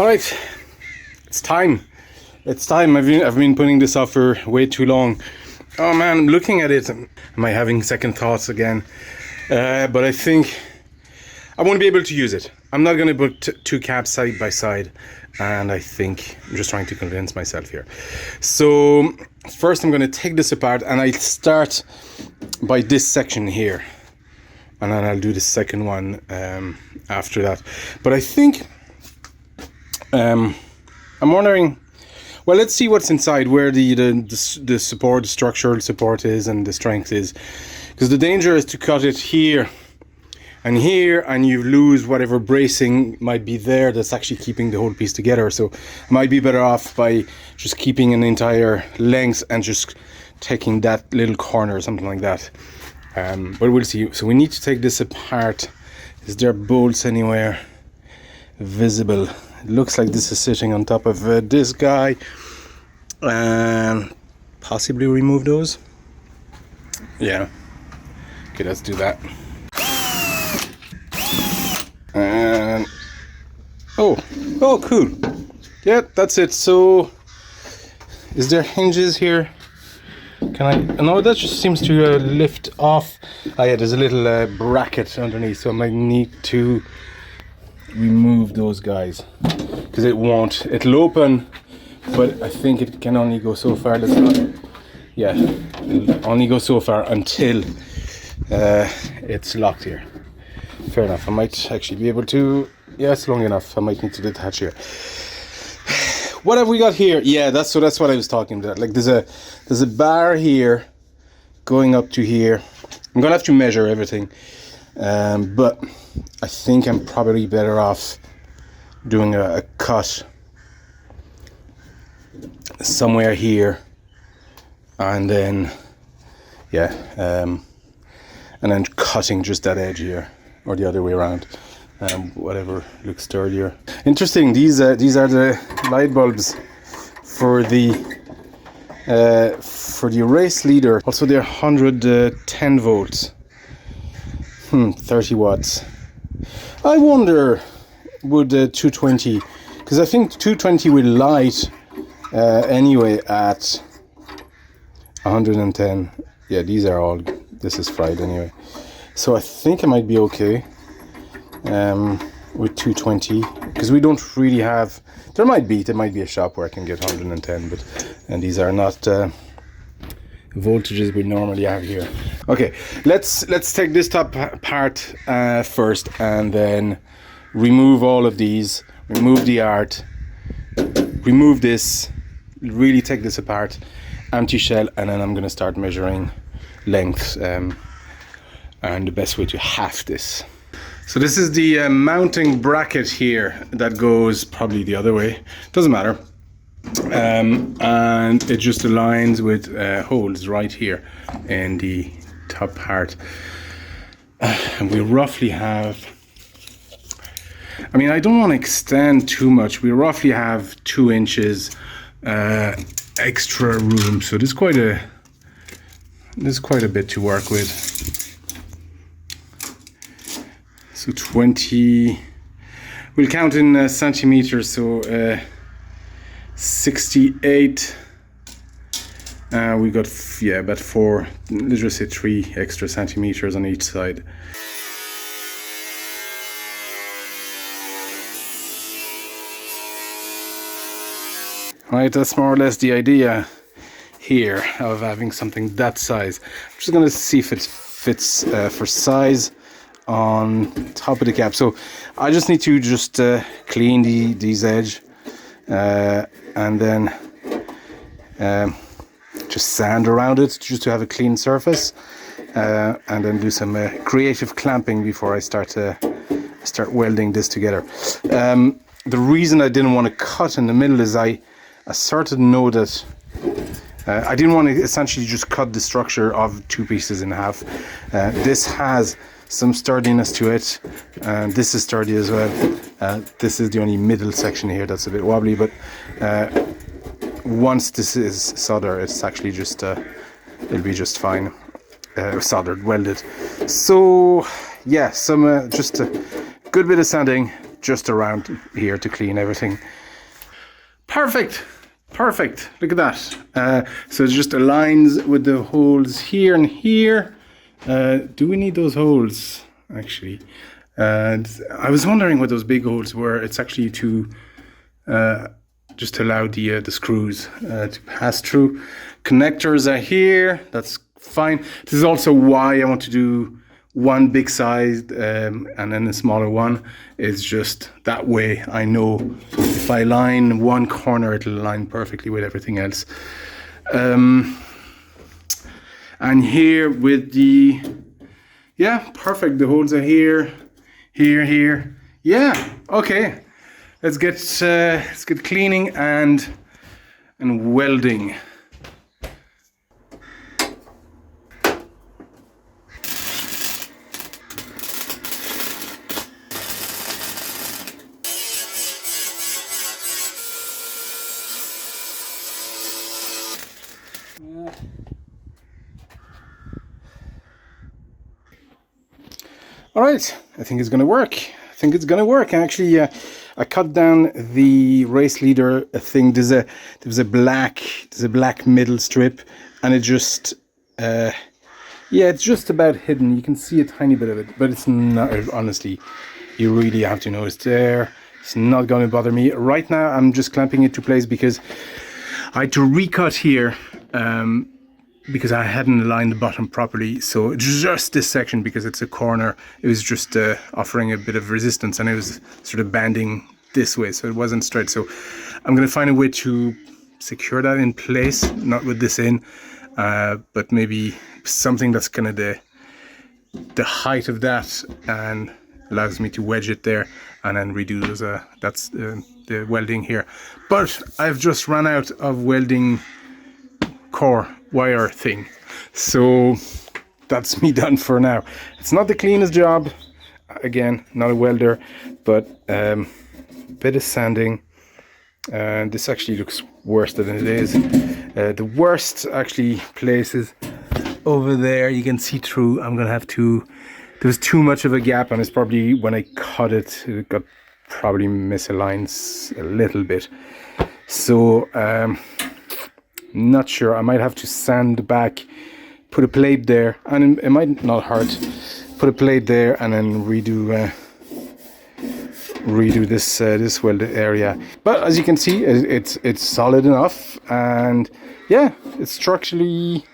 All right, it's time. It's time. I've been putting this off for way too long. Oh man, I'm looking at it. Am I having second thoughts again? But I think I won't be able to use it. I'm not going to put two cabs side by side, and I think I'm just trying to convince myself here. So first I'm going to take this apart, and I'll start by this section here, and then I'll do the second one after that. But I think I'm wondering, well, let's see what's inside, where the support, the structural support is and the strength is, because the danger is to cut it here and here, and you lose whatever bracing might be there that's actually keeping the whole piece together. So I might be better off by just keeping an entire length and just taking that little corner or something like that. But we'll see. So we need to take this apart. Is there bolts anywhere visible? It looks like this is sitting on top of this guy, and possibly remove those. Yeah. Okay, let's do that. And oh, cool. Yeah, that's it. So, is there hinges here? Can I? No, that just seems to lift off. Oh yeah, there's a little bracket underneath, so I might need to remove those guys, because it won't. It'll open, but I think it can only go so far. Let's not. Yeah, it'll only go so far until it's locked here. Fair enough. I might actually be able to. Yeah, it's long enough. I might need to detach here. What have we got here? Yeah, that's what I was talking about. Like there's a bar here going up to here. I'm gonna have to measure everything, but I think I'm probably better off doing a cut somewhere here, and then and then cutting just that edge here, or the other way around. Whatever looks sturdier. Interesting. These are the light bulbs for the race leader. Also, they're 110 volts. 30 watts. I wonder, would 220? Because I think 220 will light anyway at 110. Yeah, these are all. This is fried anyway. So I think I might be okay. With 220, because we don't really have. There might be a shop where I can get 110, and these are not voltages we normally have here. Okay, let's take this top part first, and then remove all of these, remove the art, remove this, really take this apart, empty shell, and then I'm going to start measuring lengths and the best way to half this. So this is the mounting bracket here that goes probably the other way, doesn't matter, and it just aligns with holes right here in the top part, and we roughly have, I mean, I don't want to extend too much, we roughly have 2 inches extra room, so there's quite a bit to work with. So 20, we'll count in centimeters, so 68, we got, about 4, let's just say 3 extra centimeters on each side. Right, that's more or less the idea here of having something that size. I'm just going to see if it fits for size on top of the cap. So I just need to just clean these edge and then just sand around it just to have a clean surface, and then do some creative clamping before I start welding this together. The reason I didn't want to cut in the middle is I sort of know that I didn't want to essentially just cut the structure of 2 pieces in half. This has some sturdiness to it, and this is sturdy as well. This is the only middle section here that's a bit wobbly, but once this is soldered, it's actually just it'll be just fine, soldered, welded. So yeah, some just a good bit of sanding, just around here to clean everything. Perfect. Perfect. Look at that. So it just aligns with the holes here and here. Do we need those holes, actually? I was wondering what those big holes were. It's actually to just allow the screws to pass through. Connectors are here. That's fine. This is also why I want to do one big size and then a smaller one. It's just that way I know if I line one corner, it'll align perfectly with everything else. And here with the, yeah, perfect. The holes are here, here. Yeah, okay. Let's get cleaning and welding. All right, I think it's gonna work. Actually, I cut down the race leader thing. There was a black middle strip, and it just yeah, it's just about hidden. You can see a tiny bit of it, but it's not. Honestly, you really have to know it's there. It's not going to bother me right now. I'm just clamping it to place because I had to recut here. Because I hadn't aligned the bottom properly, so just this section, because it's a corner, it was just offering a bit of resistance, and it was sort of banding this way, so it wasn't straight. So I'm going to find a way to secure that in place, not with this in, but maybe something that's kind of the height of that and allows me to wedge it there and then redo those. That's the welding here. But I've just run out of welding core wire thing, so that's me done for now. It's not the cleanest job, again, not a welder, but bit of sanding, and this actually looks worse than it is. The worst actually places over there, you can see through. I'm gonna have to, there was too much of a gap, and it's probably when I cut it, it got probably misaligned a little bit, so not sure. I might have to sand back, put a plate there, and it might not hurt. Put a plate there and then redo this welded area. But as you can see, it's solid enough, and yeah, it's structurally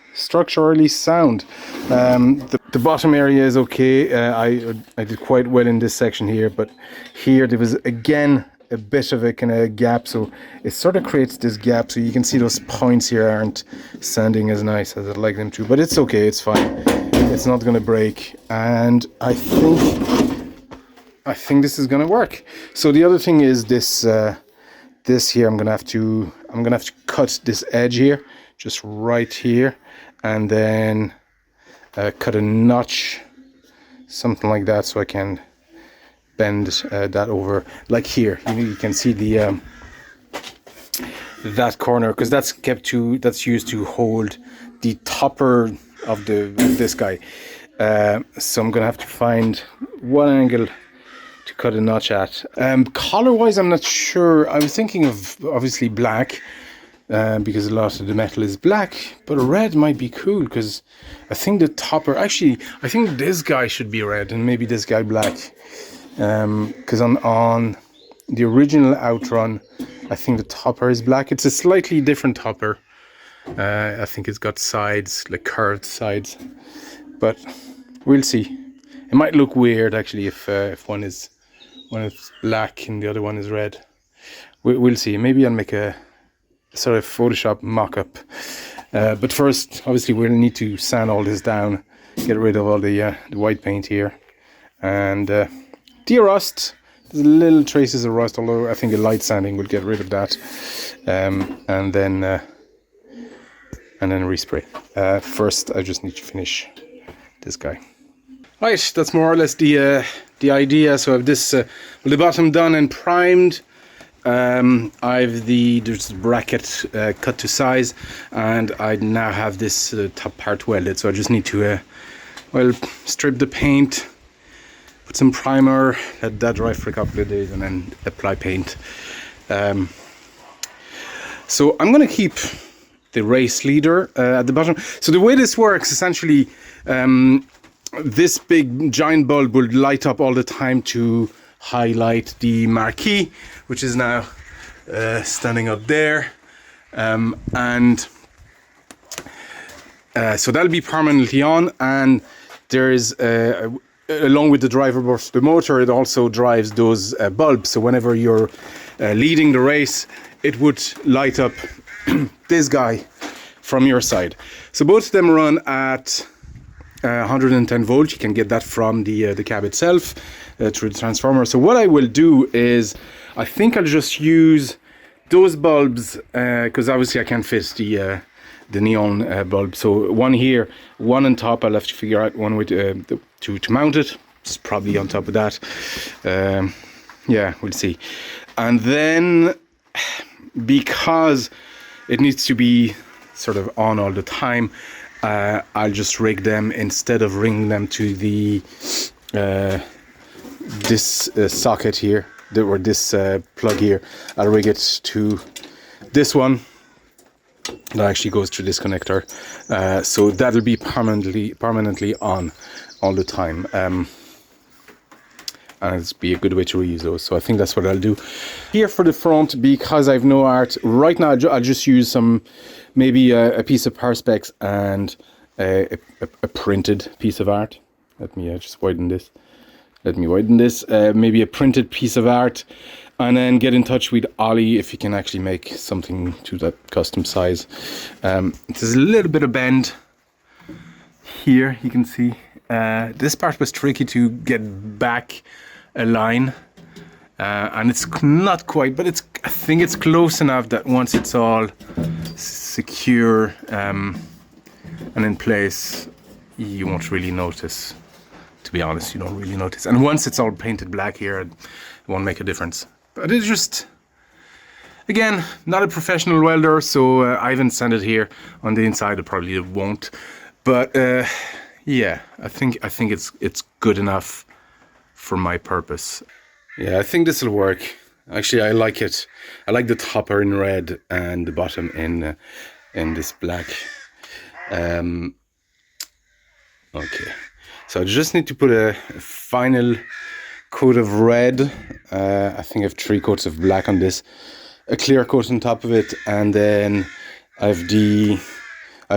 sound. The bottom area is okay. I did quite well in this section here, but here there was again a bit of a kind of gap, so it sort of creates this gap, so you can see those points here aren't sanding as nice as I'd like them to, but it's okay, it's fine, it's not going to break, and I think this is going to work. So the other thing is this this here, I'm gonna have to cut this edge here, just right here, and then cut a notch, something like that, so I can bend that over, like here. You can see the that corner, because that's used to hold the topper of this guy. So I'm gonna have to find one angle to cut a notch at. Color wise, I'm not sure. I was thinking of obviously black, because a lot of the metal is black, but red might be cool, because I think the topper, actually I think this guy should be red and maybe this guy black. Because on the original Outrun, I think the topper is black. It's a slightly different topper. I think it's got sides, like curved sides, but we'll see. It might look weird actually if one is black and the other one is red. We'll see. Maybe I'll make a sort of Photoshop mock-up. But first, obviously, we'll need to sand all this down, get rid of all the white paint here, and de-rust. There's little traces of rust, although I think a light sanding would get rid of that, and then respray. First, I just need to finish this guy. Right, that's more or less the idea. So I have this the bottom done and primed. I've there's the bracket cut to size, and I now have this top part welded. So I just need to well, strip the paint, put some primer, let that dry for a couple of days, and then apply paint. So I'm going to keep the race leader at the bottom. So the way this works, essentially, this big giant bulb will light up all the time to highlight the marquee, which is now standing up there. So that'll be permanently on, and there's along with the driver bus, the motor, it also drives those bulbs. So whenever you're leading the race, it would light up this guy from your side. So both of them run at 110 volts. You can get that from the cab itself through the transformer. So what I will do is, I think I'll just use those bulbs because obviously I can't fit the neon bulb. So one here, one on top. I'll have to figure out one way to mount it. It's probably on top of that. Yeah, we'll see. And then, because it needs to be sort of on all the time, I'll just rig them, instead of ringing them to the this socket here, or this plug here, I'll rig it to this one that actually goes through this connector. So that'll be permanently on all the time. And it'll be a good way to reuse those. So I think that's what I'll do. Here for the front, because I've no art, right now I'll just use some, maybe a piece of Perspex and a printed piece of art. Let me just widen this. Maybe a printed piece of art, and then get in touch with Ollie if you can actually make something to that custom size. There's a little bit of bend here, you can see. This part was tricky to get back a line, and it's not quite, but I think it's close enough that once it's all secure and in place, you won't really notice. To be honest, you don't really notice. And once it's all painted black here, it won't make a difference. But it's just, again, not a professional welder, so I haven't sanded here on the inside. It probably won't. But yeah, I think it's good enough for my purpose. Yeah, I think this will work. Actually, I like it. I like the topper in red and the bottom in this black. Okay, so I just need to put a final coat of red. I think I have 3 coats of black on this, a clear coat on top of it, and then I have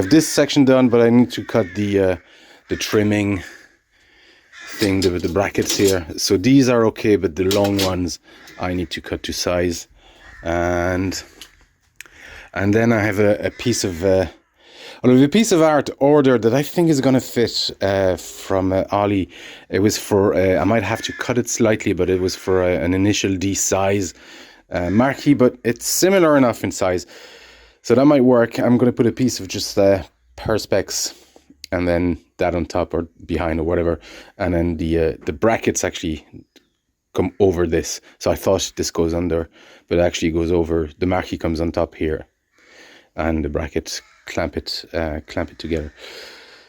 this section done, but I need to cut the trimming thing, the brackets here. So these are okay, but the long ones I need to cut to size. And then I have a piece of art ordered that I think is going to fit from Ollie. It was for, I might have to cut it slightly, but it was for an initial D size marquee, but it's similar enough in size. So that might work. I'm going to put a piece of just Perspex and then that on top or behind or whatever. And then the brackets actually come over this. So I thought this goes under, but it actually goes over. The marquee comes on top here and the brackets clamp it together.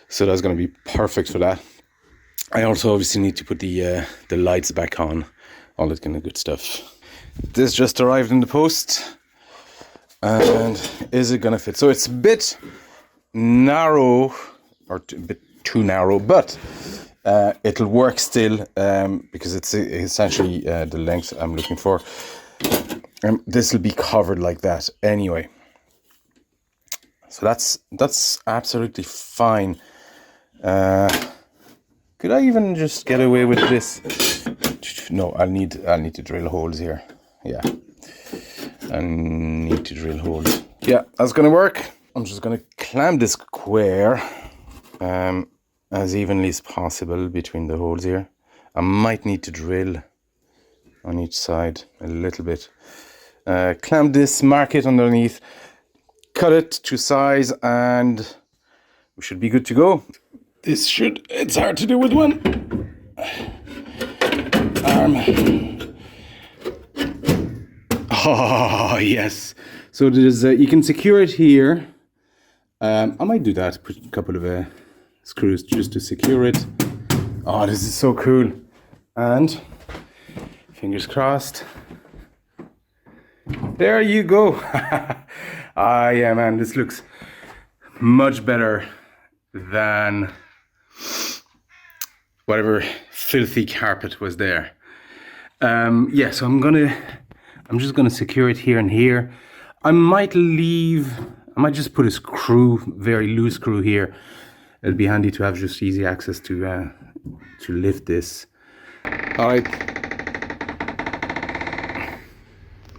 So that's going to be perfect for that. I also obviously need to put the lights back on, all that kind of good stuff. This just arrived in the post. And is it gonna fit? So it's a bit narrow, or a bit too narrow, but it'll work still because it's essentially the length I'm looking for. This will be covered like that anyway. So that's absolutely fine. Could I even just get away with this? No, I'll need to drill holes here. Yeah. I need to drill holes. Yeah, that's gonna work. I'm just gonna clamp this square as evenly as possible between the holes here. I might need to drill on each side a little bit. Clamp this, mark it underneath, cut it to size, and we should be good to go. It's hard to do with one arm. Oh, yes. So there's you can secure it here. I might do that, put a couple of screws just to secure it. Oh, this is so cool. And fingers crossed. There you go. Ah, yeah, man, this looks much better than whatever filthy carpet was there. Yeah, so I'm just gonna secure it here and here. I might just put a screw, very loose screw here. It'll be handy to have just easy access to lift this. All right,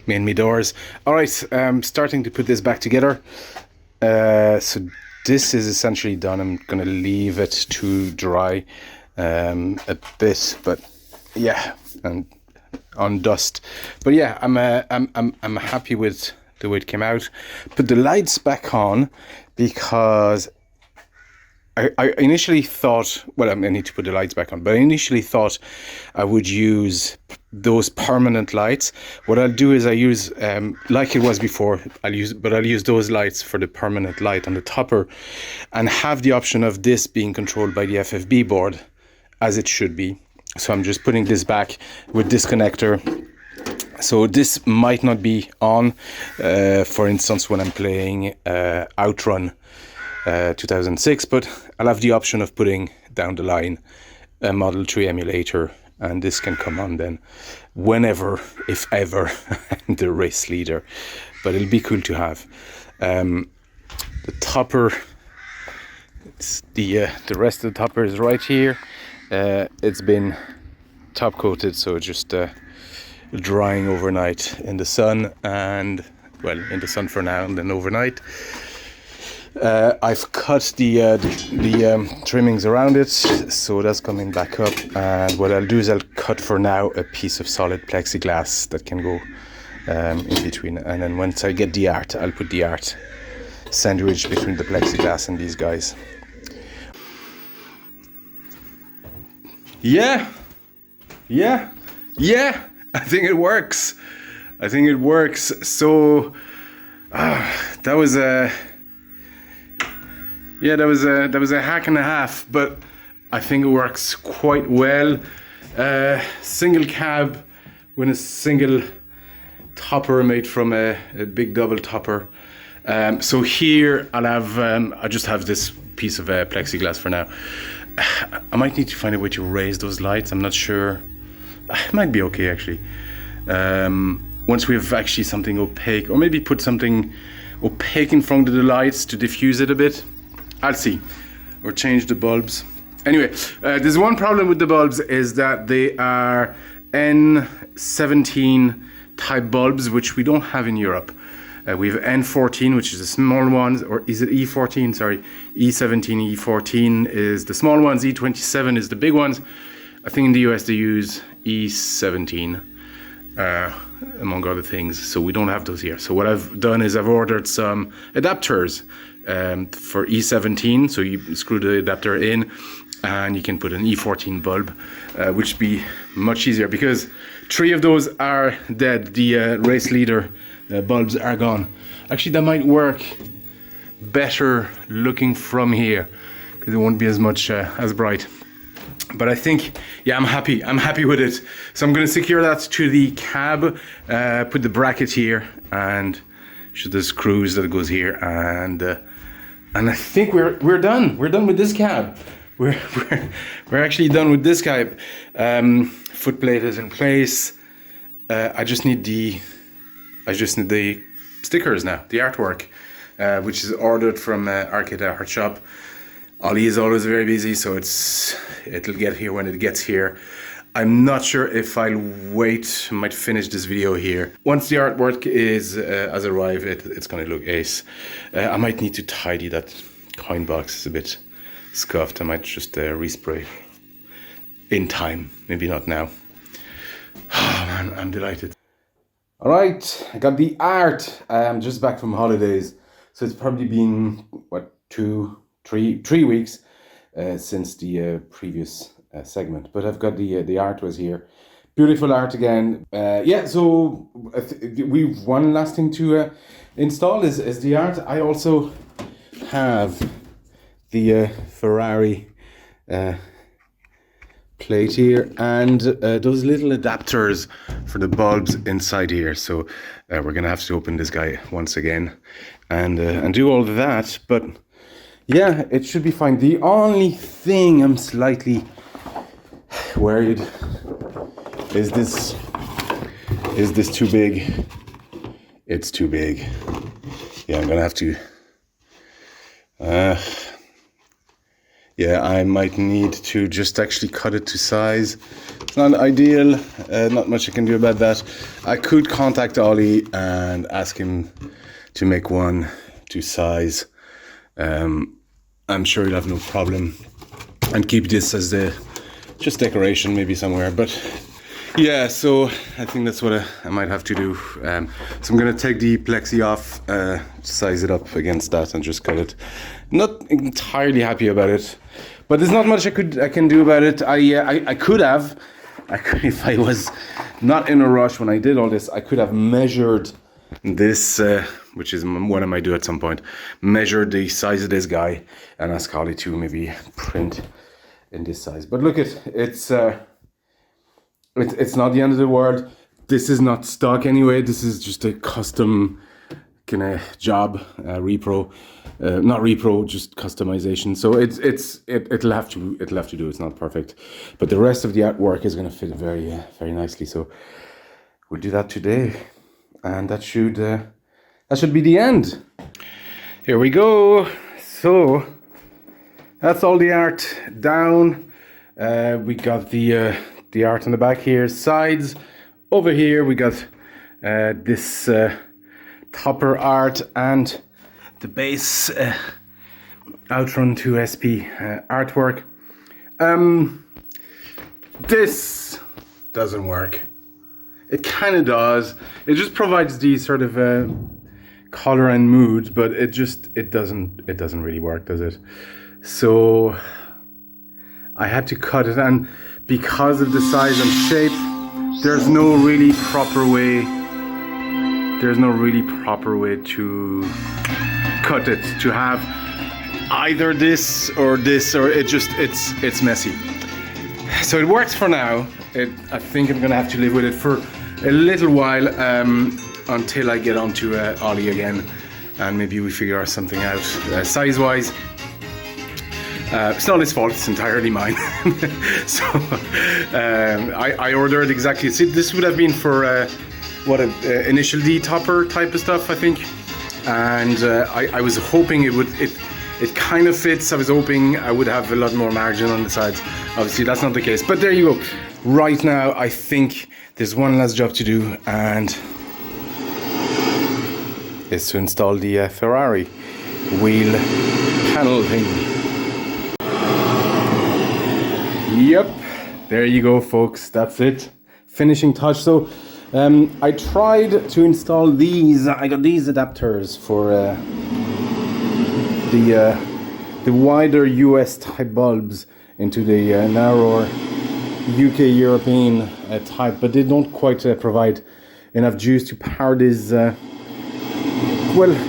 me doors. All right, starting to put this back together. So this is essentially done. I'm gonna leave it to dry a bit, but yeah, and on dust. But yeah, I'm happy with the way it came out. Put the lights back on because I initially thought, well, I need to put the lights back on, but I initially thought I would use those permanent lights. What I'll do is I use, like it was before, I'll use those lights for the permanent light on the topper, and have the option of this being controlled by the FFB board, as it should be. So I'm just putting this back with this connector. So this might not be on, for instance, when I'm playing Outrun 2006, but I'll have the option of putting down the line a Model 3 emulator, and this can come on then whenever, if ever, I'm the race leader. But it'll be cool to have. The topper, it's the rest of the topper is right here. It's been top coated, so just drying overnight in the sun, and well, in the sun for now and then overnight. I've cut the trimmings around it, so that's coming back up. And what I'll do is I'll cut for now a piece of solid plexiglass that can go in between. And then once I get the art, I'll put the art sandwich between the plexiglass and these guys. Yeah. I think it works. So that was a. Yeah, that was a hack and a half, but I think it works quite well. Single cab with a single topper made from a big double topper. So here I just have this piece of plexiglass for now. I might need to find a way to raise those lights. I'm not sure. It might be okay actually. Once we have actually something opaque, or maybe put something opaque in front of the lights to diffuse it a bit. I'll see, or change the bulbs. Anyway, there's one problem with the bulbs, is that they are N17 type bulbs, which we don't have in Europe. We have N14, which is the small ones, or is it E14? Sorry, E17, E14 is the small ones, E27 is the big ones. I think in the US they use E17, among other things, so we don't have those here. So what I've done is I've ordered some adapters for E17, so you screw the adapter in and you can put an E14 bulb, which would be much easier because 3 of those are dead. The race leader bulbs are gone. Actually, that might work better looking from here because it won't be as much as bright. But I think, yeah, I'm happy with it. So I'm going to secure that to the cab, put the bracket here, and should the screws that goes here, and I think we're done. We're done with this cab. We're actually done with this cab. Footplate is in place. I just need the stickers now, the artwork, which is ordered from Arcade Art Shop. Ollie is always very busy, so it'll get here when it gets here. I'm not sure if I'll wait. I might finish this video here. Once the artwork has arrived, it's gonna look ace. I might need to tidy that coin box. It's a bit scuffed. I might just respray in time. Maybe not now. Oh man, I'm delighted. All right, I got the art. I'm just back from holidays, so it's probably been what, 3 weeks since the previous segment, but I've got the art was here. Beautiful art again. Yeah, so we've one last thing to install is the art. I also have the Ferrari plate here, and those little adapters for the bulbs inside here. So we're gonna have to open this guy once again and do all of that. But yeah, it should be fine. The only thing I'm slightly worried is this too big? It's too big. Yeah, I'm gonna have to yeah, I might need to just actually cut it to size. It's not ideal, not much I can do about that. I could contact Ollie and ask him to make one to size. I'm sure he'll have no problem, and keep this as just decoration maybe somewhere. But yeah, so I think that's what I might have to do. So I'm gonna take the plexi off, size it up against that, and just cut it. Not entirely happy about it, but there's not much I can do about it. I could have, if I was not in a rush when I did all this, I could have measured this, which is what I might do at some point. Measure the size of this guy and ask Holly to maybe print in this size. But look at it's not the end of the world. This is not stock anyway. This is just a custom kind of job, repro, not repro, just customization. So it'll have to do. It's not perfect, but the rest of the artwork is going to fit very very nicely. So we'll do that today, and that should be the end. Here we go. So that's all the art down. We got the art on the back here, sides. Over here we got this topper art and the base Outrun2 SP artwork. This doesn't work. It kind of does. It just provides the sort of color and mood, but it doesn't really work, does it? So I had to cut it, and because of the size and shape, there's no really proper way to cut it, to have either this or it's messy. So it works for now. I think I'm gonna have to live with it for a little while, until I get onto Ollie again, and maybe we figure out something out size wise. It's not his fault, it's entirely mine. So I ordered exactly, see, this would have been for initial D topper type of stuff, I think. And I was hoping it kind of fits. I was hoping I would have a lot more margin on the sides. Obviously that's not the case, but there you go. Right now I think there's one last job to do, and it's to install the Ferrari wheel panel thing. Yep, there you go folks, that's it. Finishing touch. So I tried to install these. I got these adapters for the wider US type bulbs into the narrower UK European type, but they don't quite provide enough juice to power this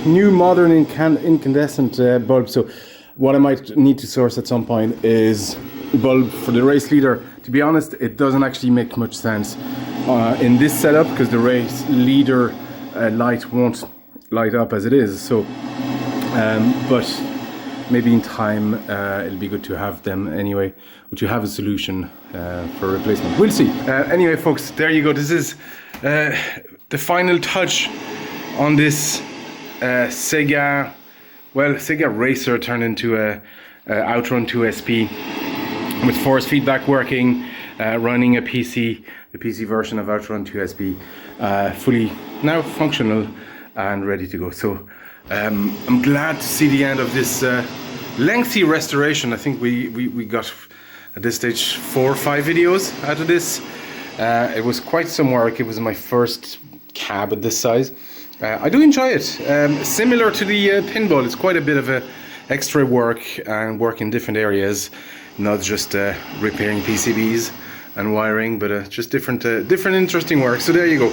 new modern incandescent bulb. So what I might need to source at some point is bulb for the race leader. To be honest, it doesn't actually make much sense in this setup, because the race leader light won't light up as it is. So but maybe in time it'll be good to have them anyway, or to have a solution for replacement. We'll see. Anyway folks, there you go. This is the final touch on this Sega Racer turned into a Outrun2 SP with force feedback working, running a PC, the PC version of Outrun2 SP, fully now functional and ready to go. So I'm glad to see the end of this lengthy restoration. I think we got at this stage 4 or 5 videos out of this. It was quite some work. It was my first cab at this size. I do enjoy it. Similar to the pinball, it's quite a bit of extra work and work in different areas, not just repairing PCBs and wiring, but just different interesting work. So there you go.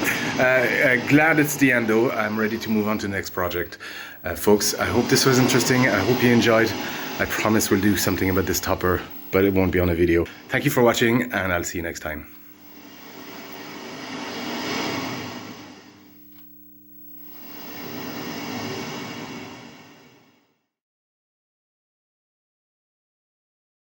Glad it's the end though. I'm ready to move on to the next project. Folks, I hope this was interesting. I hope you enjoyed. I promise we'll do something about this topper but it won't be on a video. Thank you for watching, and I'll see you next time.